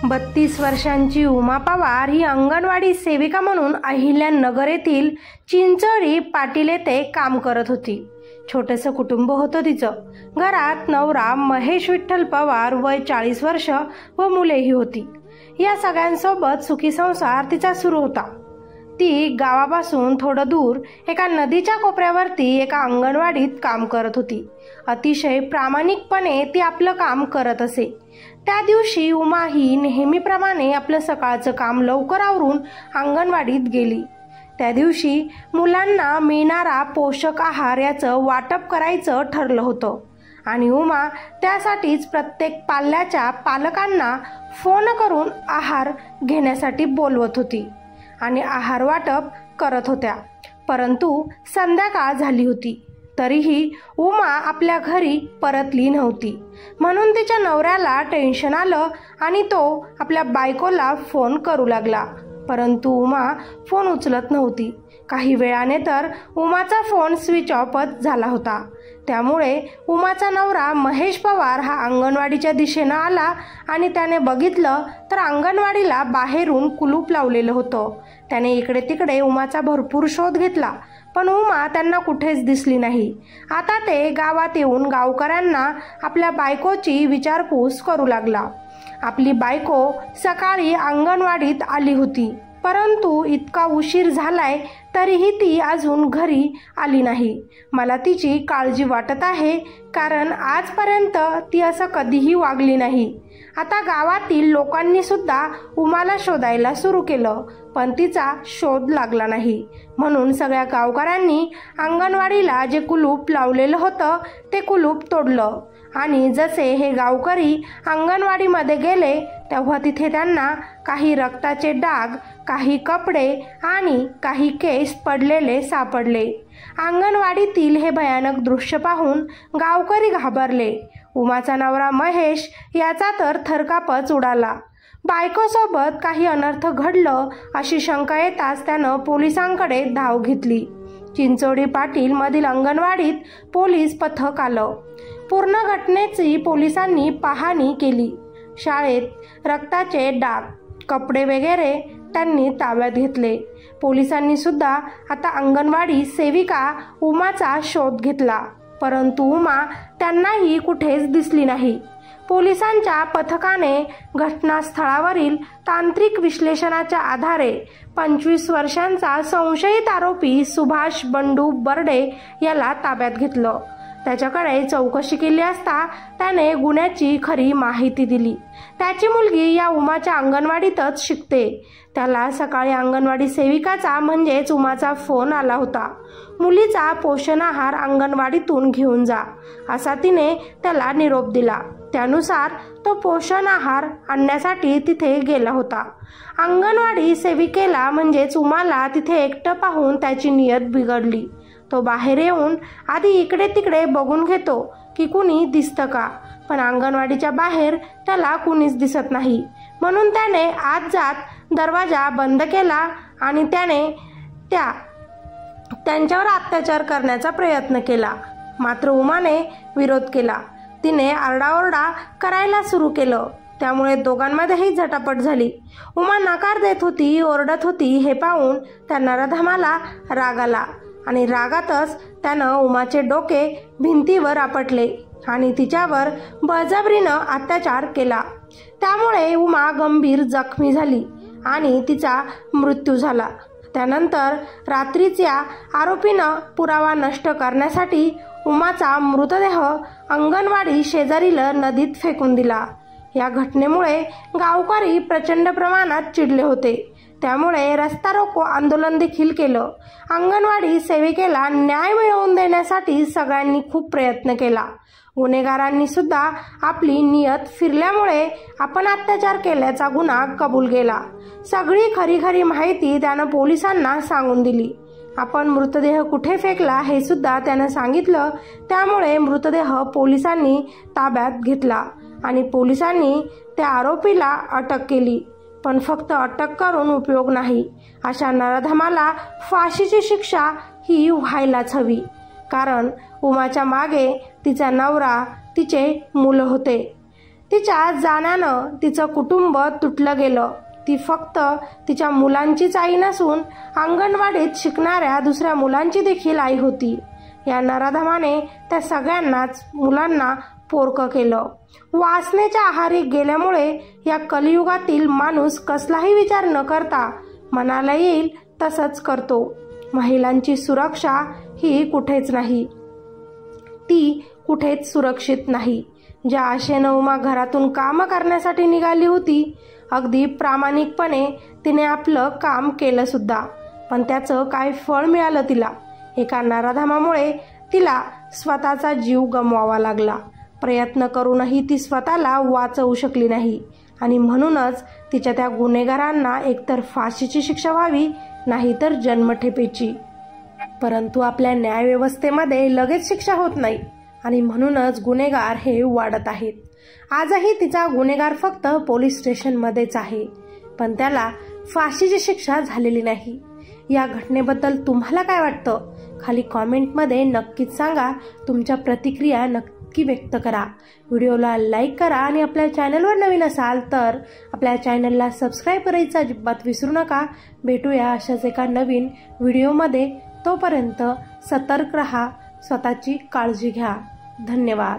32 वर्षांची उमा पवार ही अंगणवाडी सेविका म्हणून अहिल्यानगर येथील चिंचोळी पाटील येथे काम करत होती। छोटंसं कुटुंब होतं तिचं। घरात नवरा महेश विठ्ठल पवार वय 40 वर्ष व मुलेही होती। या सगळ्यांसोबत सुखी संसार तिचा सुरू होता। ती गावापासून थोडं दूर एका नदीच्या कोपऱ्यावरती एका अंगणवाडीत काम करत होती। अतिशय प्रामाणिकपणे ती आपलं काम करत असे। त्या दिवशी उमा ही नेहमीप्रमाणे आपलं सकाळचं काम लवकर आवरून अंगणवाडीत गेली। त्या दिवशी मुलांना मिळणारा पोषक आहार याचं वाटप करायचं ठरलं होतं आणि उमा त्यासाठीच प्रत्येक पाल्याच्या पालकांना फोन करून आहार घेण्यासाठी बोलवत होती आणि आहार वाटप करत होत्या। परंतु संध्याकाळ झाली होती तरीही उमा आपल्या घरी परतली नव्हती। म्हणून तिच्या नवऱ्याला टेन्शन आलं आणि तो आपल्या बायकोला फोन करू लागला, परंतु उमा फोन उचलत नव्हती। काही वेळाने तर उमाचा फोन स्विच ऑफच झाला होता। त्यामुळे उमाचा नवरा महेश पवार हा अंगणवाडीच्या दिशेनं आला आणि त्याने बघितलं तर अंगणवाडीला बाहेरून कुलूप लावलेलं होतं। त्याने इकडे तिकडे उमाचा भरपूर शोध घेतला, पण उमा त्यांना कुठेच दिसली नाही। आता ते गावात येऊन गावकऱ्यांना आपल्या बायकोची विचारपूस करू लागला। आपली बायको सकाळी अंगणवाडीत आली होती, परंतु इतका उशीर झालाय तरीही ती अजून घरी आली नाही। मला तिची काळजी वाटत आहे, कारण आजपर्यंत ती असं कधीही वागली नाही। आता गावातील लोकांनी सुद्धा उमाला शोधायला सुरू केलं, पण तिचा शोध लागला नाही। म्हणून सगळ्या गावकऱ्यांनी अंगणवाडीला जे कुलूप लावलेलं होतं ते कुलूप तोडलं आणि जसे हे गावकरी अंगणवाडीमध्ये गेले तेव्हा तिथे त्यांना काही रक्ताचे डाग, काही कपडे आणि काही केस पडलेले सापडले। अंगणवाडीतील हे भयानक दृश्य पाहून गावकरी घाबरले। उमाचा नवरा महेश याचा तर थरकापच उडाला। बायकोसोबत काही अनर्थ घडलं अशी शंका येताच त्यानं पोलिसांकडे धाव घेतली। चिंचोळी पाटील मधील अंगणवाडीत पोलीस पथक आलं। पूर्ण घटनेची पोलिसांनी पाहणी केली। शाळेत रक्ताचे डाग, कपडे वगैरे त्यांनी ताब्यात घेतले। पोलिसांनी सुद्धा आता अंगणवाडी सेविका उमाचा शोध घेतला, परंतु उमा त्यांनाही कुठेच दिसली नाही। पोलिसांच्या पथकाने घटनास्थळावरील तांत्रिक विश्लेषणाच्या आधारे 25 वर्षांचा संशयित आरोपी सुभाष बंडू बर्डे याला ताब्यात घेतलं। त्याच्याकडे चौकशी केली असता त्याने गुन्ह्याची खरी माहिती दिली। त्याची मुलगी या उमाच्या अंगणवाडीतच शिकते। त्याला सकाळी अंगणवाडी सेविकाचा म्हणजेच उमाचा फोन आला होता। मुलीचा पोषण आहार अंगणवाडीतून घेऊन जा असा तिने त्याला निरोप दिला। त्यानुसार तो पोषण आहार आणण्यासाठी तिथे गेला होता। अंगणवाडी सेविकेला म्हणजेच उमाला तिथे एकटं पाहून त्याची नियत बिघडली। तो बाहेर येऊन आधी इकडे तिकडे बघून घेतो की कुणी दिसतं का, पण अंगणवाडीच्या बाहेर त्याला कुणीच दिसत नाही। म्हणून त्याने आत जात दरवाजा बंद केला आणि त्याने त्यांच्यावर अत्याचार करण्याचा प्रयत्न केला। मात्र उमाने विरोध केला। तिने आरडाओरडा करायला सुरू केलं, त्यामुळे दोघांमध्येही झटापट झाली। उमा नकार देत होती, ओरडत होती हे पाहून त्या नराधमाला राग आला आणि रागातच त्यानं उमाचे डोके भिंतीवर आपटले आणि तिच्यावर बळजबरीनं अत्याचार केला। त्यामुळे उमा गंभीर जखमी झाली आणि तिचा मृत्यू झाला। त्यानंतर रात्रीच या आरोपीनं पुरावा नष्ट करण्यासाठी उमाचा मृतदेह अंगणवाडी शेजारील नदीत फेकून दिला। या घटनेमुळे गावकरी प्रचंड प्रमाणात चिडले होते, त्यामुळे रस्ता रोको आंदोलन देखील केलं। अंगणवाडी सेविकेला न्याय मिळवून देण्यासाठी सगळ्यांनी खूप प्रयत्न केला। गुन्हेगारांनी सुद्धा आपली नियत फिरल्यामुळे आपण अत्याचार केल्याचा गुन्हा कबूल केला। सगळी खरी माहिती त्यानं पोलिसांना सांगून दिली। आपण मृतदेह कुठे फेकला हे सुद्धा त्यानं सांगितलं। त्यामुळे मृतदेह पोलिसांनी ताब्यात घेतला आणि पोलिसांनी त्या आरोपीला अटक केली। पण फक्त अटक करून उपयोग नाही, अशा नराधमाला फाशीची शिक्षा ही व्हायलाच हवी, कारण उमाच्या मागे तिचा नवरा, तिचे मुलं होते। तिच्या जाण्यानं तिचं कुटुंब तुटलं गेलं. ती फक्त तिच्या मुलांचीच आई नसून अंगणवाडीत शिकणाऱ्या दुसऱ्या मुलांची देखील आई होती. या नराधमाने त्या सगळ्यांनाच मुलांना पोरकं केलं. वासनेच्या आहारी गेल्यामुळे या कलियुगातील माणूस कसलाही विचार न करता मनाला येईल तसंच करतो. महिलांची सुरक्षा ही कुठेच नाही, ती कुठेच सुरक्षित नाही. ज्या आशेनं उमा घरातून काम करण्यासाठी निघाली होती, अगदी प्रामाणिकपणे तिने आपलं काम केलं सुद्धा, पण त्याचं काय फळ मिळालं तिला? एका नराधमामुळे तिला स्वतःचा जीव गमवावा लागला. प्रयत्न करूनही ती स्वतःला वाचवू शकली नाही आणि म्हणूनच तिच्या त्या गुन्हेगारांना एकतर फाशीची शिक्षा व्हावी, नाहीतर जन्मठेपेची. परंतु आपल्या न्यायव्यवस्थेमध्ये लगेच शिक्षा होत नाही आणि म्हणूनच गुन्हेगार हे वाढत आहेत. आजही तिचा गुन्हेगार फक्त पोलीस स्टेशनमध्येच आहे, पण त्याला फाशीची शिक्षा झालेली नाही. या घटनेबद्दल तुम्हाला काय वाटतं? खाली कॉमेंटमध्ये नक्कीच सांगा. तुमच्या प्रतिक्रिया नक्की व्यक्त करा. व्हिडिओला लाईक करा आणि आपल्या चॅनलवर नवीन असाल तर आपल्या चॅनलला सबस्क्राईब करायचं अजिबात विसरू नका. भेटूया अशाच एका नवीन व्हिडिओमध्ये. तोपर्यंत सतर्क रहा, स्वतःची काळजी घ्या. धन्यवाद.